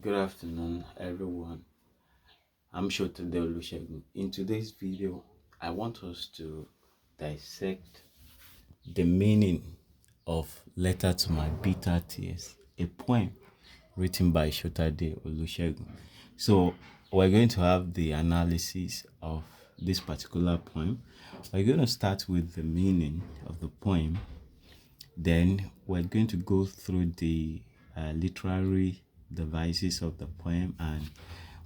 Good afternoon, everyone. I'm Olusegun. In today's video, I want us to dissect the meaning of Letter to My Bitter Tears, a poem written by Olusegun. So, we're going to have the analysis of this particular poem. We're going to start with the meaning of the poem. Then we're going to go through the literary devices of the poem, and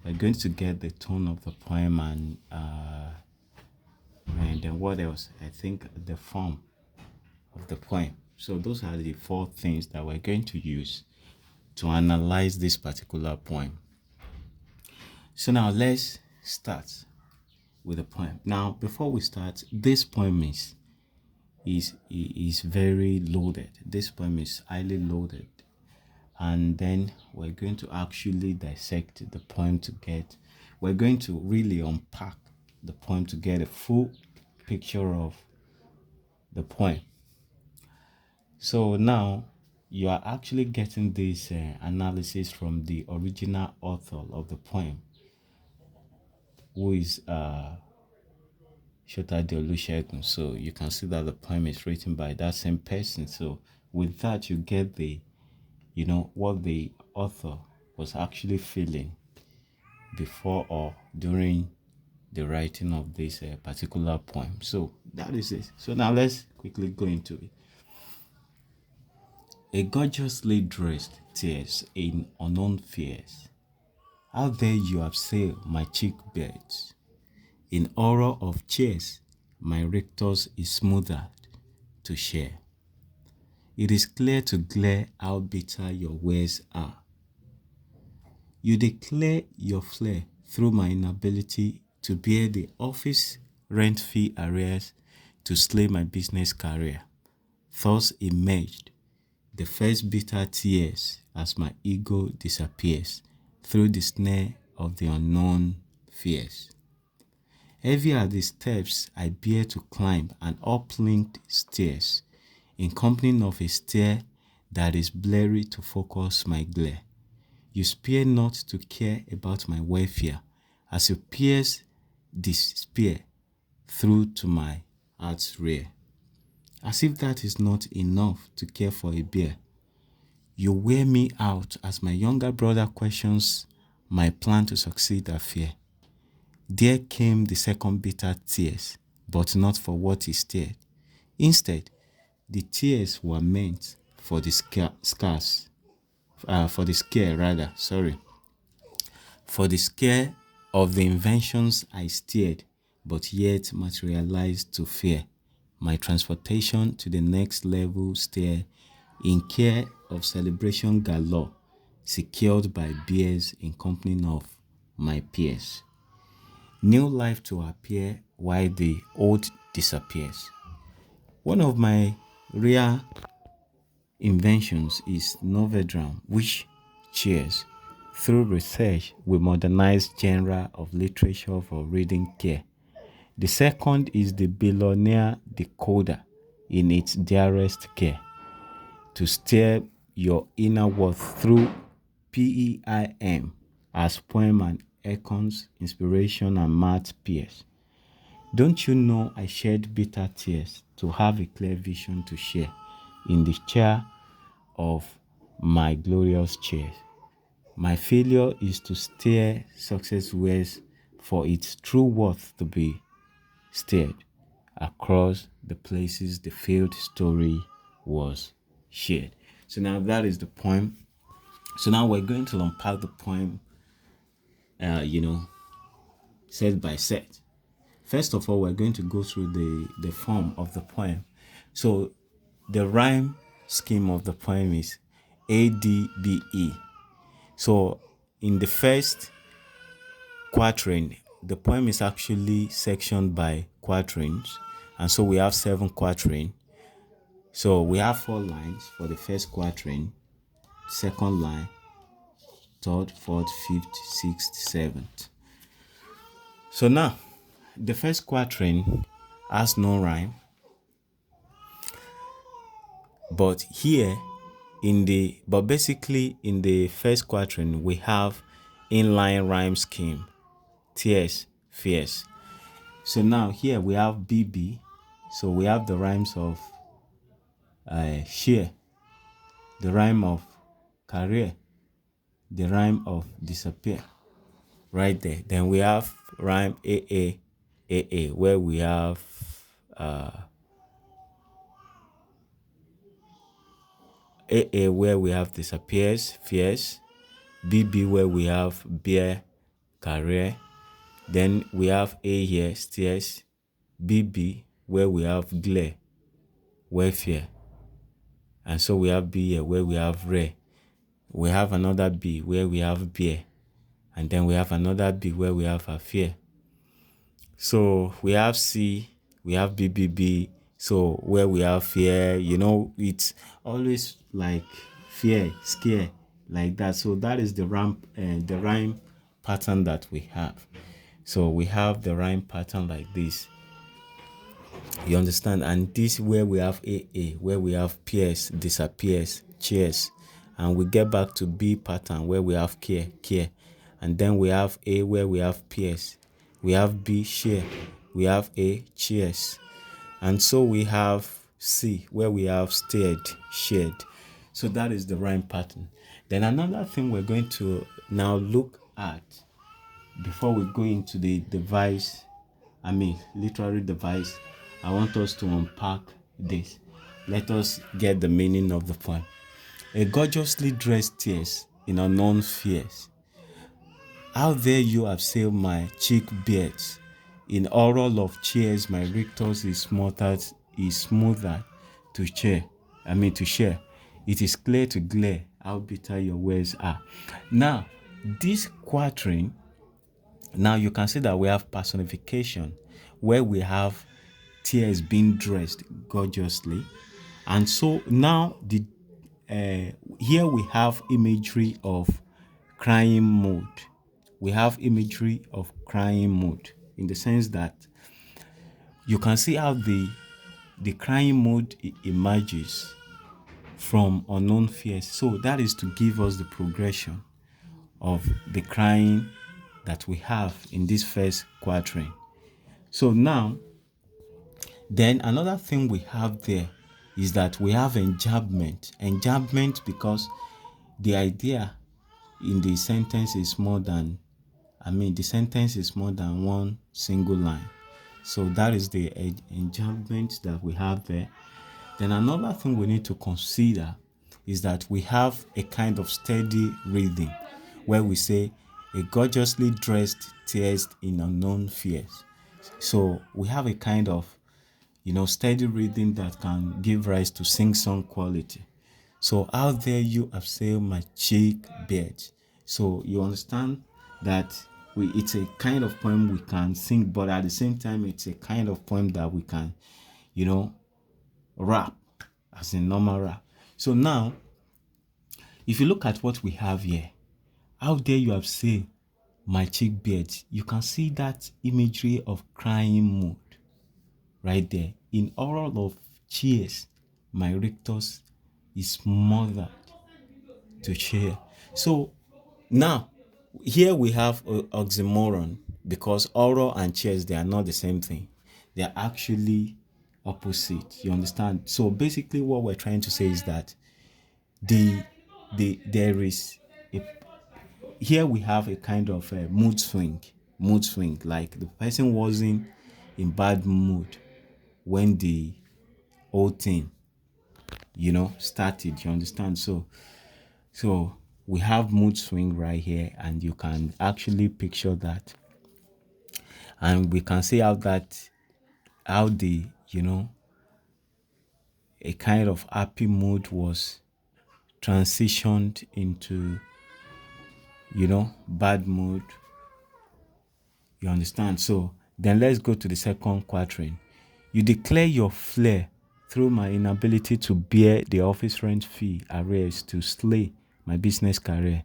we're going to get the tone of the poem, and then what else? I think the form of the poem. So those are the four things that we're going to use to analyze this particular poem. So now let's start with the poem. Now, before we start, this poem is very loaded. This poem is highly loaded, and then we're going to actually dissect the poem to get. We're going to really unpack the poem to get a full picture of the poem. So now you are actually getting this analysis from the original author of the poem, who is Olusegun. So you can see that the poem is written by that same person. So with that, you get what the author was actually feeling before or during the writing of this particular poem. So that is it. So now let's quickly go into it. A gorgeously dressed tears in unknown fears. Out there you have sailed my cheek beds. In horror of chase, my rectors is smoothed to share. It is clear to glare how bitter your ways are. You declare your flare through my inability to bear the office rent fee arrears to slay my business career. Thus emerged the first bitter tears as my ego disappears through the snare of the unknown fears. Heavy are the steps I bear to climb an uplinked stairs, in company of a stair that is blurry to focus my glare. You spare not to care about my welfare, as you pierce despair through to my heart's rear. As if that is not enough to care for a bear, you wear me out as my younger brother questions my plan to succeed at fear. There came the second bitter tears, but not for what he stared. Instead, the tears were meant for the for the scare of the inventions I steered, but yet materialized to fear. My transportation to the next level stair, in care of celebration galore, secured by beers in company of my peers. New life to appear while the old disappears. One of my rare inventions is Novedram, which cheers through research we modernize genre of literature for reading care. The second is the billionaire decoder in its dearest care, to steer your inner worth through PEIM as poem and icons, inspiration and math peers. Don't you know I shed bitter tears to have a clear vision to share in the chair of my glorious chair. My failure is to steer success ways for its true worth to be steered across the places the failed story was shared. So now that is the poem. So now we're going to unpack the poem, set by set. First of all, we're going to go through the form of the poem. So the rhyme scheme of the poem is ADBE. So in the first quatrain, the poem is actually sectioned by quatrains, and so we have 7 quatrains. So we have 4 lines for the first quatrain, second line, third, fourth, fifth, sixth, seventh. So now the first quatrain has no rhyme, but here but basically in the first quatrain we have inline rhyme scheme, tears, fears. So now here we have BB. So we have the rhymes of share, the rhyme of career, the rhyme of disappear, right there. Then we have rhyme AA, where we have AA, where we have disappears, fears, BB, where we have bear, career. Then we have A here, stairs, BB, where we have glare, welfare. And so we have B here, where we have rare. We have another B, where we have beer. And then we have another B, where we have affair. So we have C, we have BBB. So where we have fear, it's always like fear, scare, like that. So that is the rhyme pattern that we have. So we have the rhyme pattern like this. You understand? And this where we have AA, where we have peers, disappears, cheers. And we get back to B pattern where we have care. And then we have A where we have peers. We have B, share. We have A, cheers. And so we have C where we have stared, shared. So that is the rhyme pattern. Then another thing we're going to now look at before we go into the literary device, I want us to unpack this. Let us get the meaning of the poem. A gorgeously dressed tears in unknown fears. How dare you have sailed my cheek beards? In oral of cheers, my rectus is smoother to share. It is clear to glare how bitter your words are. Now, this quatrain, now you can see that we have personification where we have tears being dressed gorgeously. And so now here we have imagery of crying mood. We have imagery of crying mood in the sense that you can see how the crying mood emerges from unknown fears. So that is to give us the progression of the crying that we have in this first quatrain. So now, then another thing we have there is that we have enjambment. Enjambment because the idea in the sentence is more than one single line. So that is the enjambment that we have there. Then another thing we need to consider is that we have a kind of steady reading where we say a gorgeously dressed tears in unknown fears. So we have a kind of steady reading that can give rise to sing-song quality. So how dare you have sailed my cheek beards? So you understand that it's a kind of poem we can sing, but at the same time it's a kind of poem that we can rap, as in normal rap. So now if you look at what we have here, how dare you have sailed my cheek beards? You can see that imagery of crying mood right there. In oral of cheers, my rectus is smothered to share. So now here we have oxymoron because oral and cheers, they are not the same thing. They are actually opposite. You understand? So basically what we're trying to say is that there is a, here we have a kind of a mood swing, like the person wasn't in bad mood when the whole thing started. You understand? So we have mood swing right here, and you can actually picture that, and we can see how the a kind of happy mood was transitioned into bad mood. You understand? So then let's go to the second quatrain. You declare your flair through my inability to bear the office rent fee arrears to slay my business career.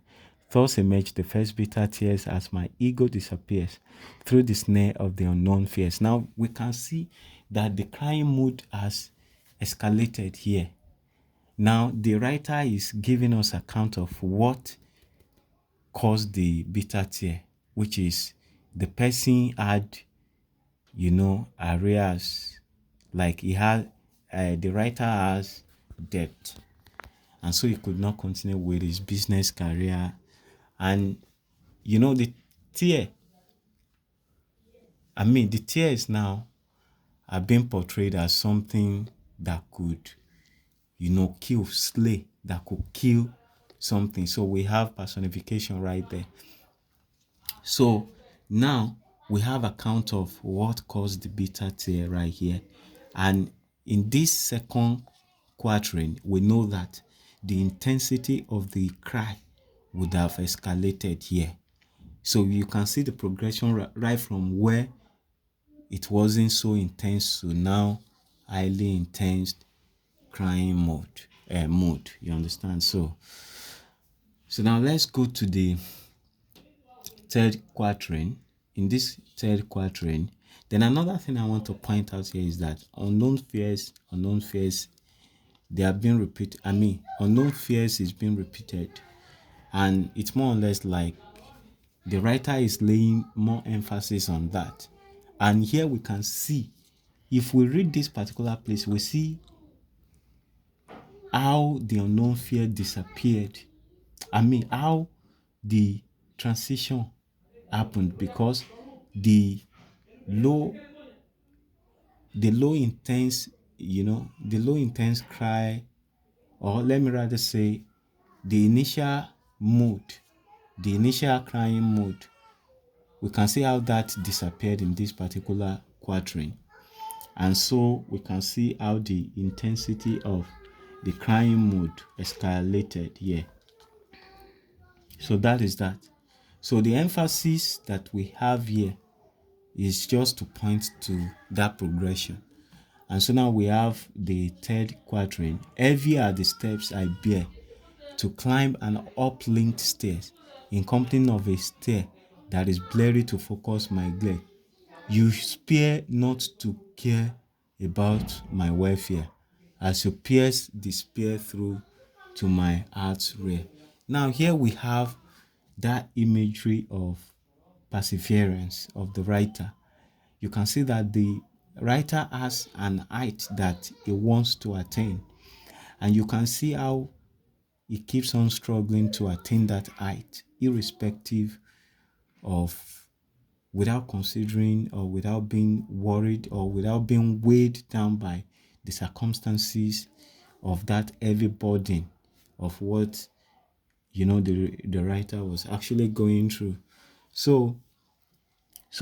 Thus emerge the first bitter tears as my ego disappears through the snare of the unknown fears. Now we can see that the crying mood has escalated here. Now, the writer is giving us account of what caused the bitter tear, which is the person had, arrears. Like he had, the writer has debt, and so he could not continue with his business career. And the tear, the tears now are being portrayed as something that could, kill, slay, that could kill something. So we have personification right there. So now we have account of what caused the bitter tear right here. And in this second quatrain, we know that the intensity of the cry would have escalated here. So you can see the progression right from where it wasn't so intense to now highly intense crying mode. You understand? So now let's go to the third quatrain. In this third quatrain, then another thing I want to point out here is that unknown fears, they are being repeated. Unknown fears is being repeated, and it's more or less like the writer is laying more emphasis on that. And here we can see, if we read this particular place, we see how the unknown fear disappeared. How the transition happened, because the low intense, the low intense cry, or let me rather say the initial mood, the initial crying mood, we can see how that disappeared in this particular quatrain. And so we can see how the intensity of the crying mood escalated here. So that is that. So the emphasis that we have here is just to point to that progression. And so now we have the third quatrain. Heavy are the steps I bear to climb an uplinked stairs, in company of a stair that is blurry to focus my glare. You spare not to care about my welfare, as you pierce the spear through to my heart's rear. Now here we have that imagery of perseverance of the writer. You can see that the writer has an height that he wants to attain, and you can see how he keeps on struggling to attain that height, irrespective of, without considering or without being worried or without being weighed down by the circumstances of that heavy burden of what the writer was actually going through. So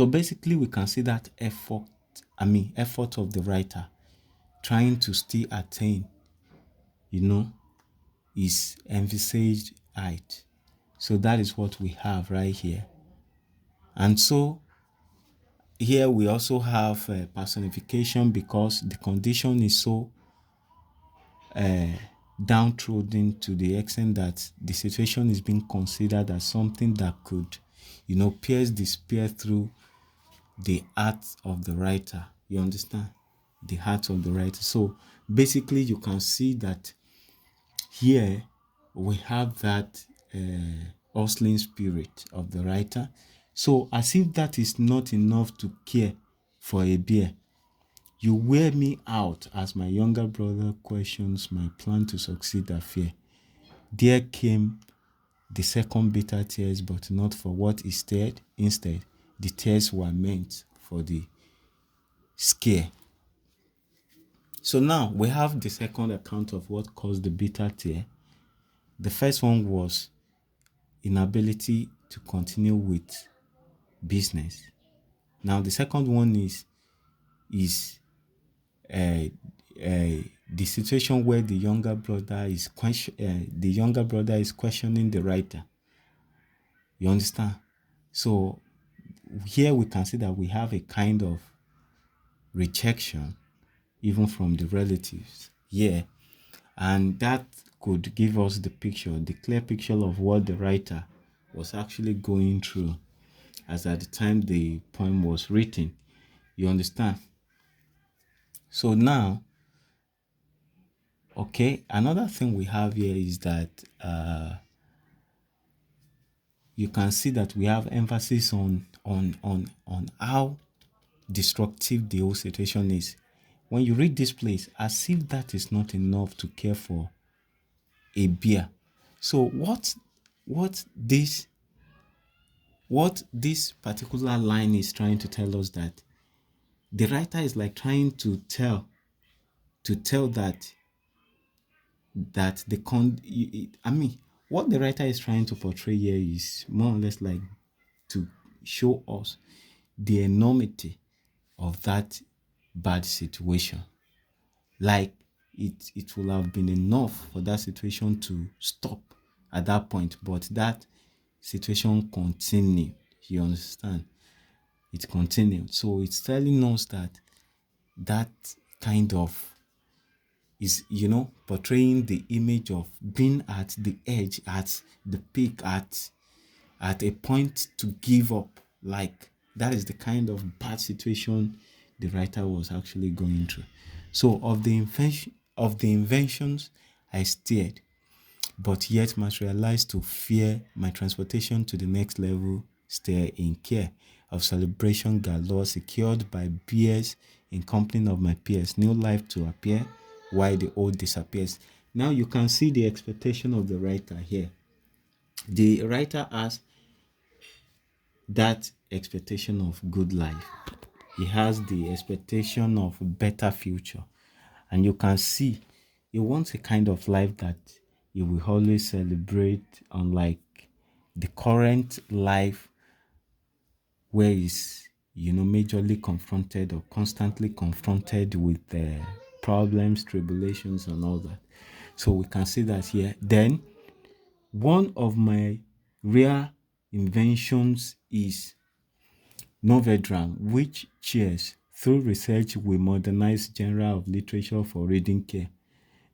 basically we can see that effort of the writer trying to still attain his envisaged height. So that is what we have right here. And so here we also have personification, because the condition is so downtrodden to the extent that the situation is being considered as something that could, pierce the spear through the heart of the writer. You understand? The heart of the writer. So basically you can see that here we have that hustling spirit of the writer. So as if that is not enough to care for a beer, you wear me out as my younger brother questions my plan to succeed at fear. There came the second bitter tears, but not for what is said. Instead, the tears were meant for the scare. So now we have the second account of what caused the bitter tear. The first one was inability to continue with business. Now the second one is the situation where the younger brother is questioning the writer. You understand? So here we can see that we have a kind of rejection even from the relatives. Yeah. And that could give us the clear picture of what the writer was actually going through as at the time the poem was written. You understand? So now, Okay, another thing we have here is that you can see that we have emphasis on how destructive the whole situation is. When you read this place, as if that is not enough to care for a bear. So what this particular line is trying to tell us, that the writer is like trying to tell that the I mean, what the writer is trying to portray here is more or less like to show us the enormity of that bad situation. Like it will have been enough for that situation to stop at that point, but that situation continued. You understand? It continued. So it's telling us that that kind of is, portraying the image of being at the edge, at the peak, at a point to give up. Like that is the kind of bad situation the writer was actually going through. So of the inventions I steered, but yet materialized to fear, my transportation to the next level, stare in care of celebration galore, secured by beers in company of my peers, new life to appear while the old disappears. Now you can see the expectation of the writer here. The writer has that expectation of good life. He has the expectation of better future. And you can see he wants a kind of life that he will always celebrate, unlike the current life where he's, majorly confronted or constantly confronted with problems, tribulations, and all that. So we can see that here. Then, one of my rare inventions is Novedram, which cheers through research will modernize genre of literature for reading care.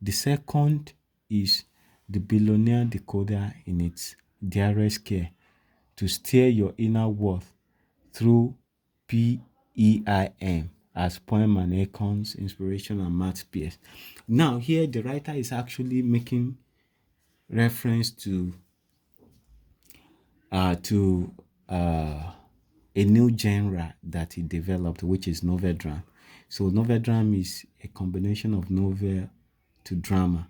The second is the billionaire decoder in its dearest care to steer your inner worth through PEIM as poem and icons, inspiration and math peers. Now here the writer is actually making reference to to a new genre that he developed, which is novedram. So novedram is a combination of novel to drama.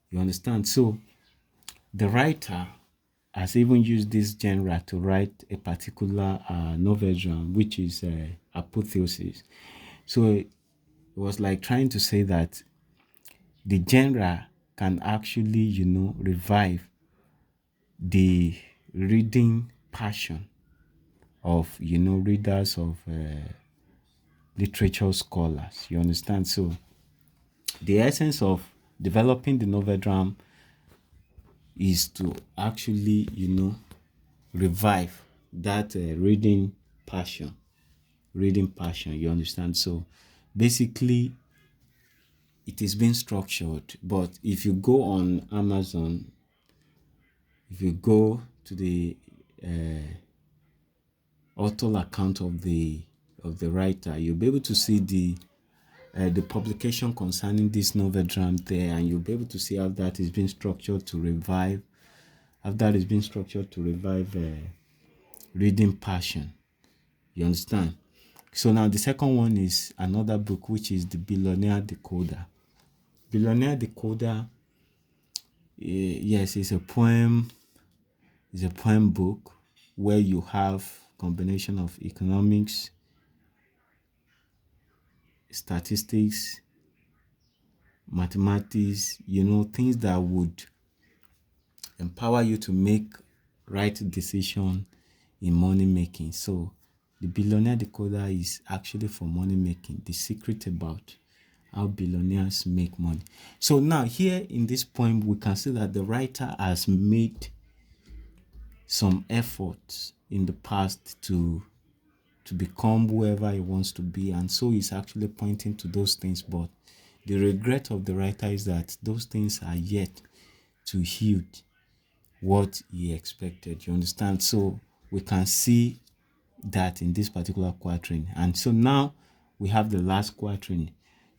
You understand? So the writer has even used this genre to write a particular novedram, which is apotheosis. So it was like trying to say that the genre can actually, revive the reading passion of, readers, of literature scholars. You understand? So the essence of developing the novedram is to actually, revive that reading passion. You understand? So basically it is being structured, but if you go on Amazon, if you go to the author account of the writer, you'll be able to see the publication concerning this novedram there, and you'll be able to see how that is being structured to revive reading passion. You understand? So now the second one is another book, which is the Billionaire Decoder. Billionaire Decoder, yes, it's a poem book where you have combination of economics, statistics, mathematics, things that would empower you to make right decision in money making. So the Billionaire Decoder is actually for money making, the secret about how billionaires make money. So now here in this poem, we can see that the writer has made some efforts in the past to become whoever he wants to be, and so he's actually pointing to those things, but the regret of the writer is that those things are yet to yield what he expected. You understand? So we can see that in this particular quatrain. And so now we have the last quatrain.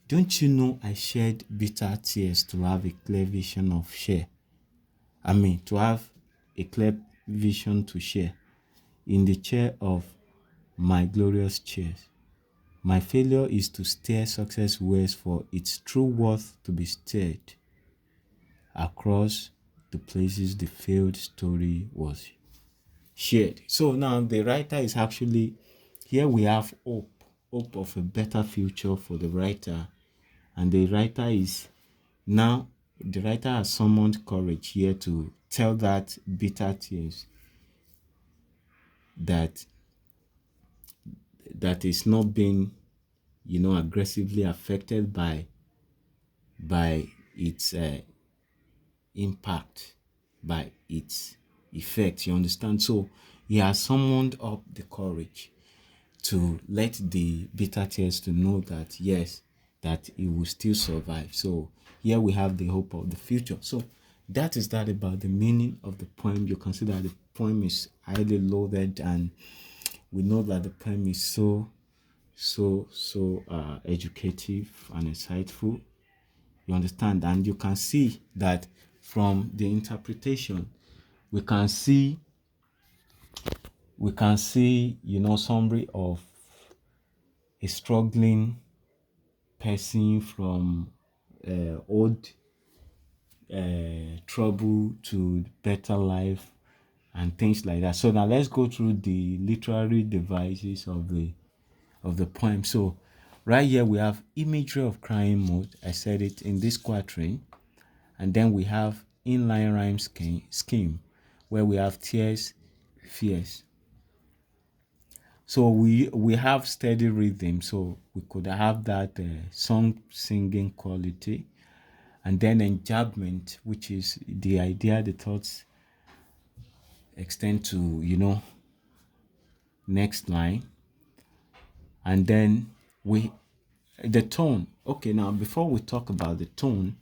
Don't you know I shed bitter tears to have a clear vision of share? I mean, to have a clear vision to share in the chair of my glorious chairs. My failure is to steer success west for its true worth to be steered across the places the failed story was shared. So now the writer is actually, here we have hope of a better future for the writer. And the writer is now, the writer has summoned courage here to tell that bitter tears that is not being, aggressively affected by its impact, by its effect. You understand? So he has summoned up the courage to let the bitter tears to know that yes, that he will still survive. So here we have the hope of the future. So that is that about the meaning of the poem. You consider the poem is highly loaded, and we know that the poem is so educative and insightful. You understand? And you can see that from the interpretation, we can see summary of a struggling person from old trouble to better life and things like that. So now let's go through the literary devices of the poem. So right here we have imagery of crying mood. I said it in this quatrain. And then we have inline rhyme scheme where we have tears, fears. So we have steady rhythm, so we could have that song singing quality. And then enjambment, which is the idea, the thoughts extend to, next line. And then the tone. Okay, now before we talk about the tone,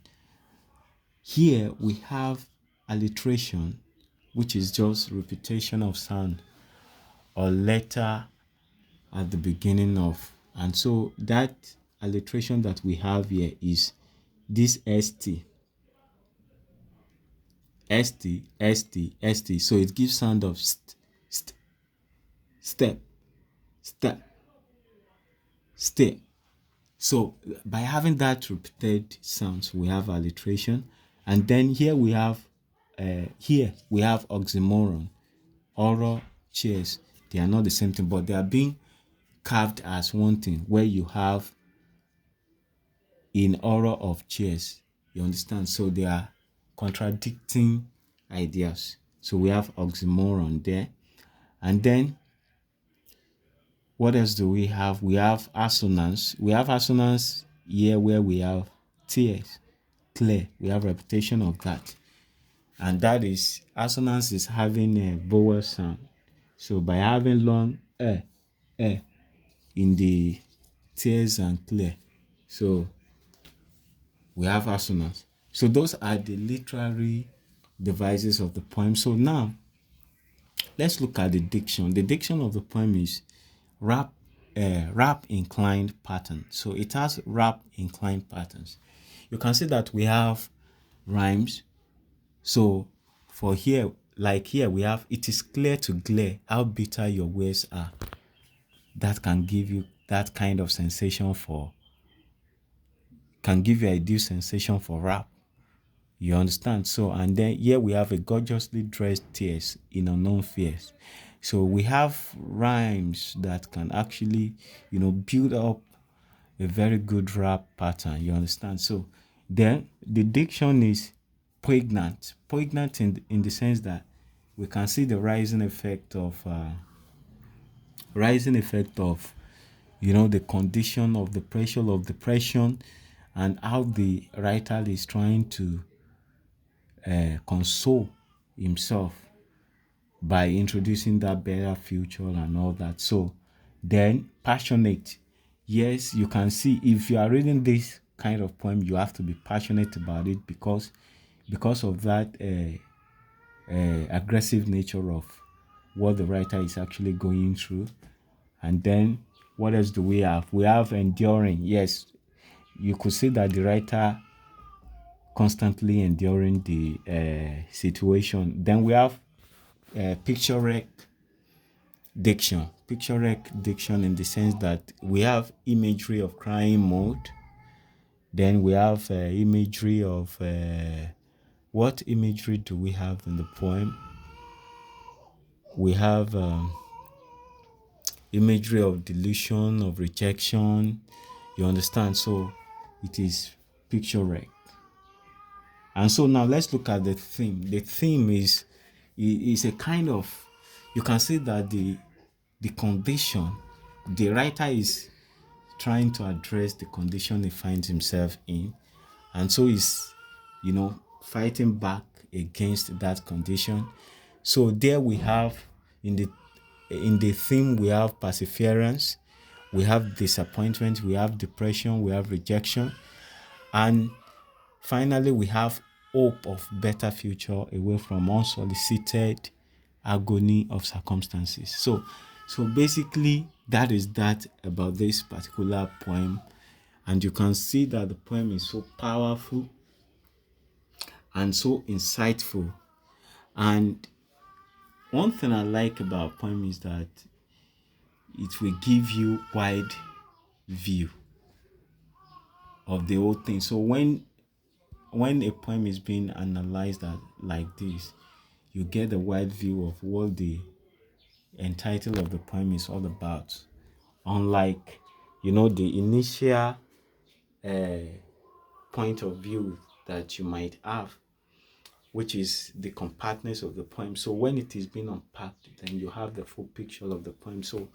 here we have alliteration, which is just repetition of sound or letter at the beginning of. And so that alliteration that we have here is this st. So it gives sound of step, step, step. So by having that repeated sounds, we have alliteration. And then here we have oxymoron, oral, cheers. They are not the same thing, but they are being carved as one thing, where you have in oral of cheers. You understand? So they are contradicting ideas. So we have oxymoron there. And then what else do we have? We have assonance. We have assonance here where we have tears, clear. We have repetition of that. And that is, assonance is having a vowel sound. So by having long in the tears and clear, so we have assonance. So those are the literary devices of the poem. So now let's look at the diction. The diction of the poem is rap inclined pattern. So it has rap inclined patterns. You can see that we have rhymes. So for here, like here, we have it is clear to glare how bitter your words are. That can give you that kind of sensation can give you a ideal sensation for rap. You understand? So, and then here we have a gorgeously dressed tears in unknown fears. So we have rhymes that can actually, build up a very good rap pattern. You understand? So then the diction is poignant in the sense that we can see the rising effect of the condition of the pressure of depression, and how the writer is trying to console himself by introducing that better future and all that. So then passionate. Yes, you can see if you are reading this kind of poem, you have to be passionate about it because of that aggressive nature of what the writer is actually going through. And then what else do we have? We have enduring. Yes, you could see that the writer constantly enduring the situation. Then we have picturesque diction. Picturesque diction in the sense that we have imagery of crying mode. Then we have imagery of what imagery do we have in the poem? We have imagery of delusion, of rejection. You understand? So it is picturesque. And so now let's look at the theme. The theme is a kind of, you can see that the condition, the writer is trying to address the condition he finds himself in, and so he's, fighting back against that condition. So there we have in the theme, we have perseverance, we have disappointment, we have depression, we have rejection, and finally we have hope of better future away from unsolicited agony of circumstances. So basically that is that about this particular poem. And you can see that the poem is so powerful and so insightful. And one thing I like about a poem is that it will give you wide view of the whole thing. So when a poem is being analyzed like this, you get a wide view of what the entitle of the poem is all about. Unlike, the initial point of view that you might have, which is the compactness of the poem. So when it is being unpacked, then you have the full picture of the poem. So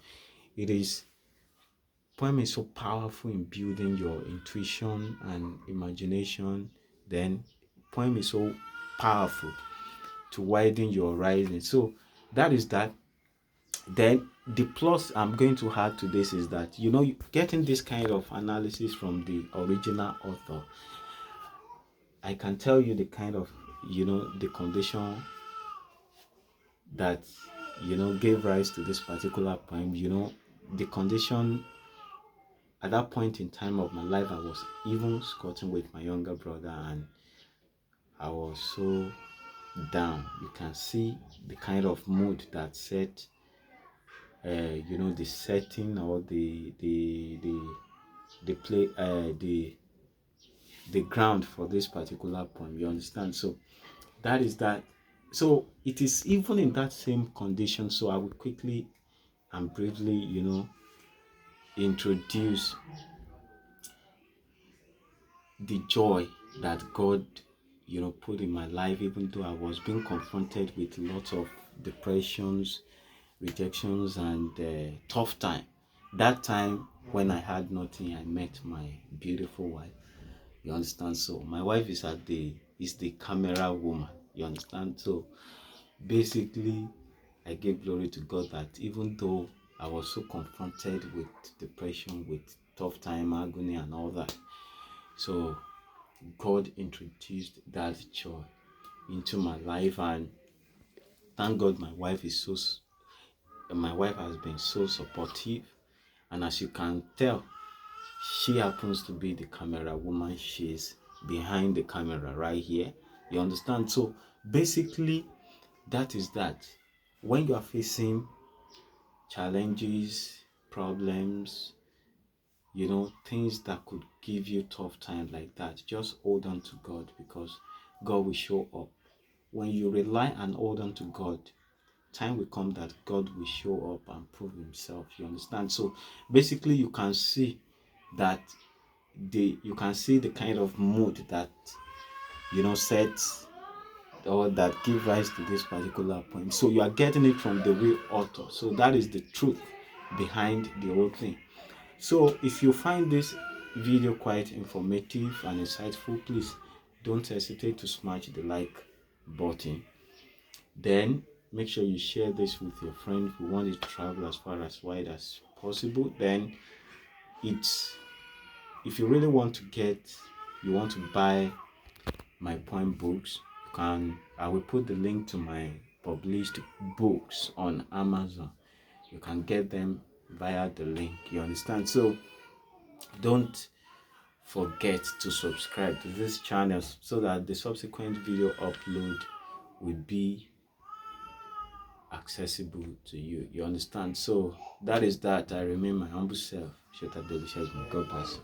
poem is so powerful in building your intuition and imagination. Then poem is so powerful to widen your horizon. So that is that. Then the plus I'm going to add to this is that, getting this kind of analysis from the original author, I can tell you the kind of, the condition that, gave rise to this particular poem. The condition at that point in time of my life, I was even squatting with my younger brother, and I was so down. You can see the kind of mood that set, the setting or the play, the ground for this particular poem. You understand? So that is that. So it is even in that same condition. So I will quickly and briefly, introduce the joy that God, put in my life, even though I was being confronted with lots of depressions, rejections, and tough time. That time when I had nothing, I met my beautiful wife. You understand? So my wife is the camera woman. You understand? So basically, I gave glory to God that even though I was so confronted with depression, with tough time, agony, and all that, so God introduced that joy into my life, and thank God my wife has been so supportive, and as you can tell, she happens to be the camera woman. She's behind the camera right here. You understand? So basically, that is that. When you are facing challenges, problems, things that could give you tough time like that, just hold on to God, because God will show up. When you rely and hold on to God, time will come that God will show up and prove himself. You understand? So basically, you can see that the kind of mood that sets or that give rise to this particular poem. So you are getting it from the real author. So that is the truth behind the whole thing. So if you find this video quite informative and insightful, please don't hesitate to smash the like button. Then make sure you share this with your friend who want it to travel as far as wide as possible. Then if you really want to buy my poem books, I will put the link to my published books on Amazon. You can get them via the link. You understand? So don't forget to subscribe to this channel so that the subsequent video upload will be accessible to you. You understand? So that is that. I remain my humble self, Sheta David. God bless.